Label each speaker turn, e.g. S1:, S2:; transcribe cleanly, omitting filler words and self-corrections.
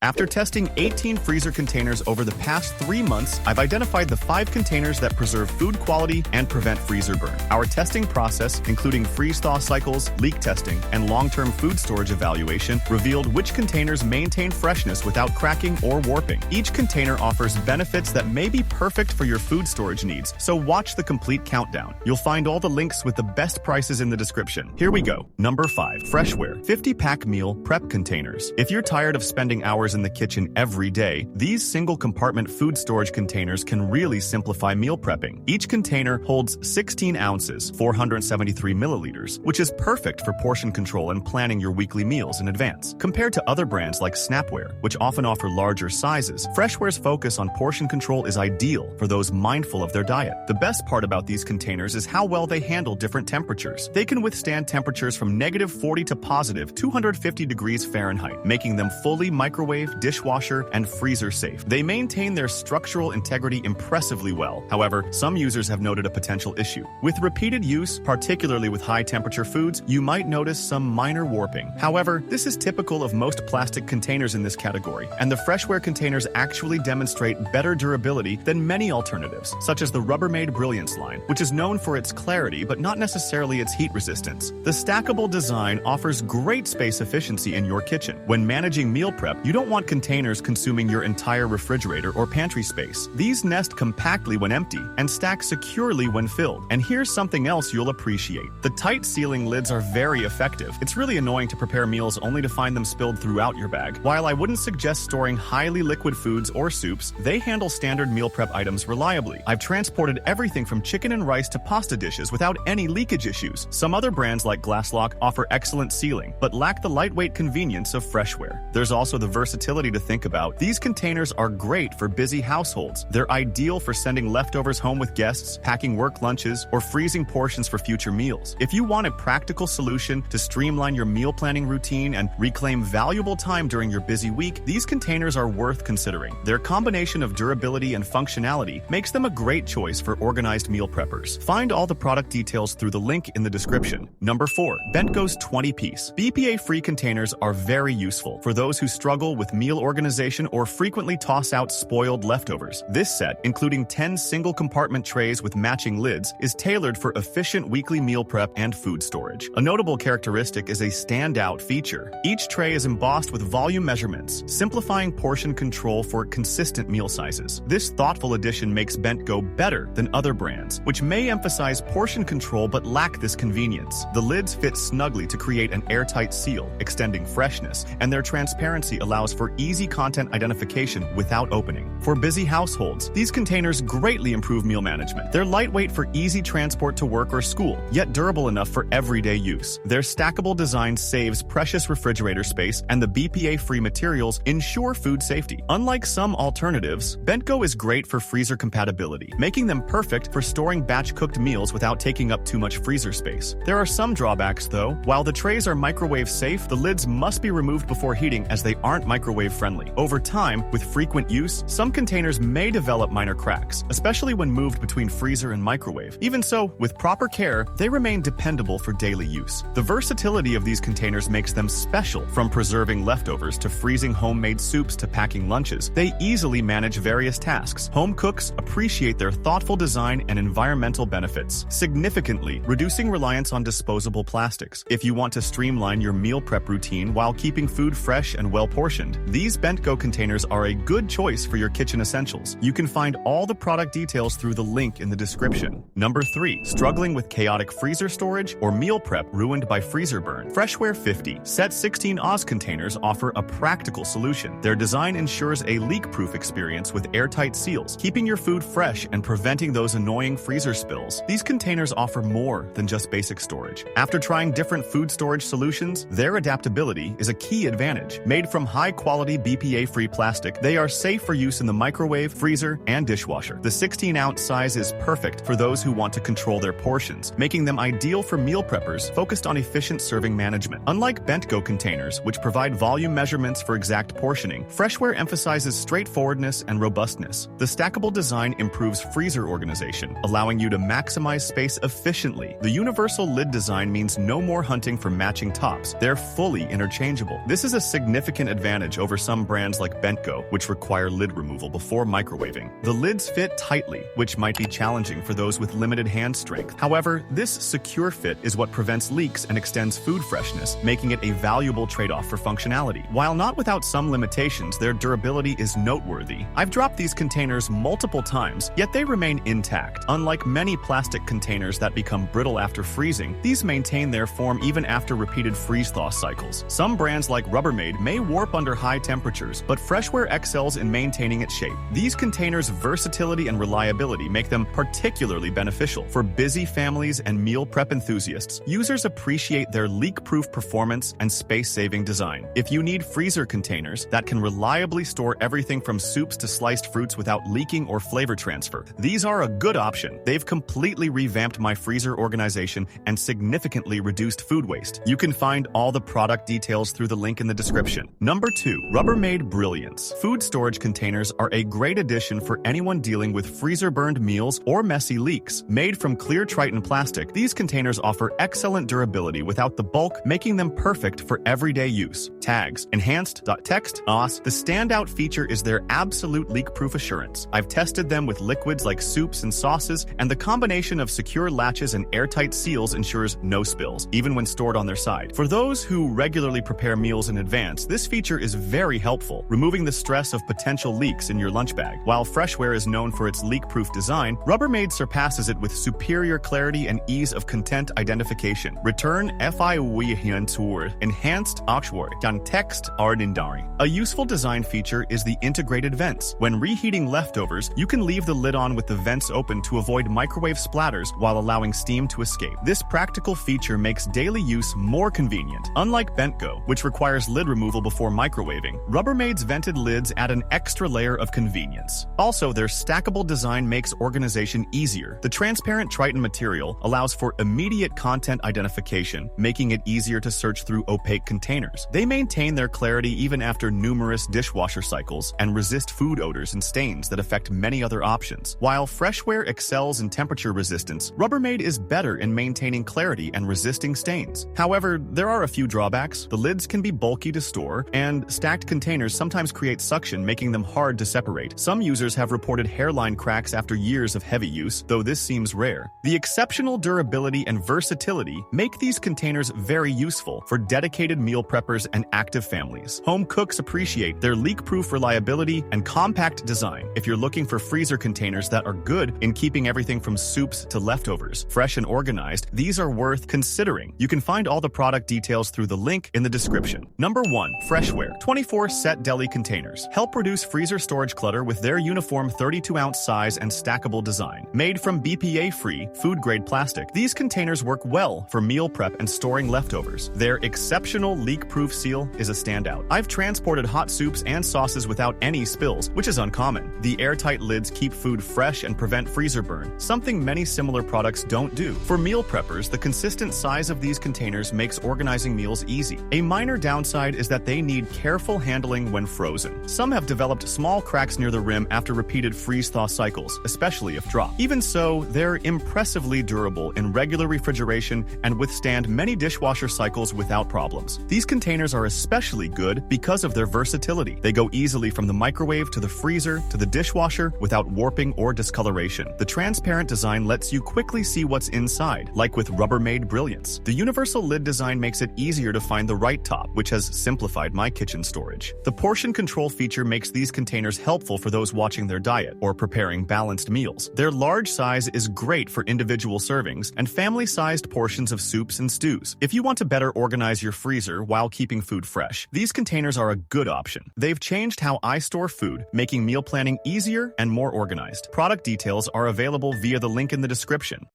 S1: After testing 18 freezer containers over the past 3 months, I've identified the 5 containers that preserve food quality and prevent freezer burn. Our testing process, including freeze-thaw cycles, leak testing, and long-term food storage evaluation, revealed which containers maintain freshness without cracking or warping. Each container offers benefits that may be perfect for your food storage needs, so watch the complete countdown. You'll find all the links with the best prices in the description. Here we go. Number 5. Freshware 50-pack meal prep containers. If you're tired of spending hours in the kitchen every day, these single-compartment food storage containers can really simplify meal prepping. Each container holds 16 ounces, 473 milliliters, which is perfect for portion control and planning your weekly meals in advance. Compared to other brands like Snapware, which often offer larger sizes, Freshware's focus on portion control is ideal for those mindful of their diet. The best part about these containers is how well they handle different temperatures. They can withstand temperatures from -40 to positive 250 degrees Fahrenheit, making them fully microwave, dishwasher, and freezer safe. They maintain their structural integrity impressively well. However, some users have noted a potential issue. With repeated use, particularly with high-temperature foods, you might notice some minor warping. However, this is typical of most plastic containers in this category, and the Freshware containers actually demonstrate better durability than many alternatives, such as the Rubbermaid Brilliance line, which is known for its clarity but not necessarily its heat resistance. The stackable design offers great space efficiency in your kitchen. When managing meal prep, you don't want containers consuming your entire refrigerator or pantry space. These nest compactly when empty and stack securely when filled. And here's something else you'll appreciate. The tight sealing lids are very effective. It's really annoying to prepare meals only to find them spilled throughout your bag. While I wouldn't suggest storing highly liquid foods or soups, they handle standard meal prep items reliably. I've transported everything from chicken and rice to pasta dishes without any leakage issues. Some other brands like Glasslock offer excellent sealing, but lack the lightweight convenience of Freshware. There's also the versatility to think about. These containers are great for busy households. They're ideal for sending leftovers home with guests, packing work lunches, or freezing portions for future meals. If you want a practical solution to streamline your meal planning routine and reclaim valuable time during your busy week, these containers are worth considering. Their combination of durability and functionality makes them a great choice for organized meal preppers. Find all the product details through the link in the description. Number 4. Bentgo's 20-piece. BPA-free containers are very useful for those who struggle with meal organization or frequently toss out spoiled leftovers. This set, including 10 single-compartment trays with matching lids, is tailored for efficient weekly meal prep and food storage. A notable characteristic is a standout feature. Each tray is embossed with volume measurements, simplifying portion control for consistent meal sizes. This thoughtful addition makes Bentgo better than other brands, which may emphasize portion control but lack this convenience. The lids fit snugly to create an airtight seal, extending freshness, and their transparency allows for easy content identification without opening. For busy households, these containers greatly improve meal management. They're lightweight for easy transport to work or school, yet durable enough for everyday use. Their stackable design saves precious refrigerator space, and the BPA-free materials ensure food safety. Unlike some alternatives, Bentgo is great for freezer compatibility, making them perfect for storing batch-cooked meals without taking up too much freezer space. There are some drawbacks, though. While the trays are microwave safe, the lids must be removed before heating as they aren't microwave friendly. Over time, with frequent use, some containers may develop minor cracks, especially when moved between freezer and microwave. Even so, with proper care, they remain dependable for daily use. The versatility of these containers makes them special. From preserving leftovers to freezing homemade soups to packing lunches, they easily manage various tasks. Home cooks appreciate their thoughtful design and environmental benefits, significantly reducing reliance on disposable plastics. If you want to streamline your meal prep routine while keeping food fresh and well-portioned, these Bentgo containers are a good choice for your kitchen essentials. You can find all the product details through the link in the description. Number 3. Struggling with chaotic freezer storage or meal prep ruined by freezer burn? Freshware 50 Set 16 Oz containers offer a practical solution. Their design ensures a leak-proof experience with airtight seals, keeping your food fresh and preventing those annoying freezer spills. These containers offer more than just basic storage. After trying different food storage solutions, their adaptability is a key advantage. Made from high-quality BPA-free plastic, they are safe for use in the microwave, freezer, and dishwasher. The 16-ounce size is perfect for those who want to control their portions, making them ideal for meal preppers focused on efficient serving management. Unlike Bentgo containers, which provide volume measurements for exact portioning, Freshware emphasizes straightforwardness and robustness. The stackable design improves freezer organization, allowing you to maximize space efficiently. The universal lid design means no more hunting for matching tops. They're fully interchangeable. This is a significant advantage edge over some brands like Bentgo, which require lid removal before microwaving. The lids fit tightly, which might be challenging for those with limited hand strength. However, this secure fit is what prevents leaks and extends food freshness, making it a valuable trade-off for functionality. While not without some limitations, their durability is noteworthy. I've dropped these containers multiple times, yet they remain intact. Unlike many plastic containers that become brittle after freezing, these maintain their form even after repeated freeze-thaw cycles. Some brands like Rubbermaid may warp under high temperatures, but Freshware excels in maintaining its shape. These containers' versatility and reliability make them particularly beneficial for busy families and meal prep enthusiasts. Users appreciate their leak-proof performance and space-saving design. If you need freezer containers that can reliably store everything from soups to sliced fruits without leaking or flavor transfer, these are a good option. They've completely revamped my freezer organization and significantly reduced food waste. You can find all the product details through the link in the description. Number 2. Rubbermaid Brilliance. Food storage containers are a great addition for anyone dealing with freezer-burned meals or messy leaks. Made from clear Triton plastic, these containers offer excellent durability without the bulk, making them perfect for everyday use. Tags. Enhanced.text OS. The standout feature is their absolute leak-proof assurance. I've tested them with liquids like soups and sauces, and the combination of secure latches and airtight seals ensures no spills, even when stored on their side. For those who regularly prepare meals in advance, this feature is very helpful, removing the stress of potential leaks in your lunch bag. While Freshware is known for its leak-proof design, Rubbermaid surpasses it with superior clarity and ease of content identification. Return FIWHIANTOUR Enhanced Auxword Text Ardindari. A useful design feature is the integrated vents. When reheating leftovers, you can leave the lid on with the vents open to avoid microwave splatters while allowing steam to escape. This practical feature makes daily use more convenient. Unlike Bentgo, which requires lid removal before microwaving, Rubbermaid's vented lids add an extra layer of convenience. Also, their stackable design makes organization easier. The transparent Triton material allows for immediate content identification, making it easier to search through opaque containers. They maintain their clarity even after numerous dishwasher cycles and resist food odors and stains that affect many other options. While Freshware excels in temperature resistance, Rubbermaid is better in maintaining clarity and resisting stains. However, there are a few drawbacks. The lids can be bulky to store, and stacked containers sometimes create suction, making them hard to separate. Some users have reported hairline cracks after years of heavy use, though this seems rare. The exceptional durability and versatility make these containers very useful for dedicated meal preppers and active families. Home cooks appreciate their leak-proof reliability and compact design. If you're looking for freezer containers that are good in keeping everything from soups to leftovers fresh and organized, these are worth considering. You can find all the product details through the link in the description. Number 1. Freshware 24-set Deli containers. Help reduce freezer storage clutter with their uniform 32-ounce size and stackable design. Made from BPA-Free, food-grade plastic, these containers work well for meal prep and storing leftovers. Their exceptional leak-proof seal is a standout. I've transported hot soups and sauces without any spills, which is uncommon. The airtight lids keep food fresh and prevent freezer burn, something many similar products don't do. For meal preppers, the consistent size of these containers makes organizing meals easy. A minor downside is that they need careful handling when frozen. Some have developed small cracks near the rim after repeated freeze-thaw cycles, especially if dropped. Even so, they're impressively durable in regular refrigeration and withstand many dishwasher cycles without problems. These containers are especially good because of their versatility. They go easily from the microwave to the freezer to the dishwasher without warping or discoloration. The transparent design lets you quickly see what's inside, like with Rubbermaid Brilliance. The universal lid design makes it easier to find the right top, which has simplified my kitchen storage. The portion control feature makes these containers helpful for those watching their diet or preparing balanced meals. Their large size is great for individual servings and family-sized portions of soups and stews. If you want to better organize your freezer while keeping food fresh, these containers are a good option. They've changed how I store food, making meal planning easier and more organized. Product details are available via the link in the description.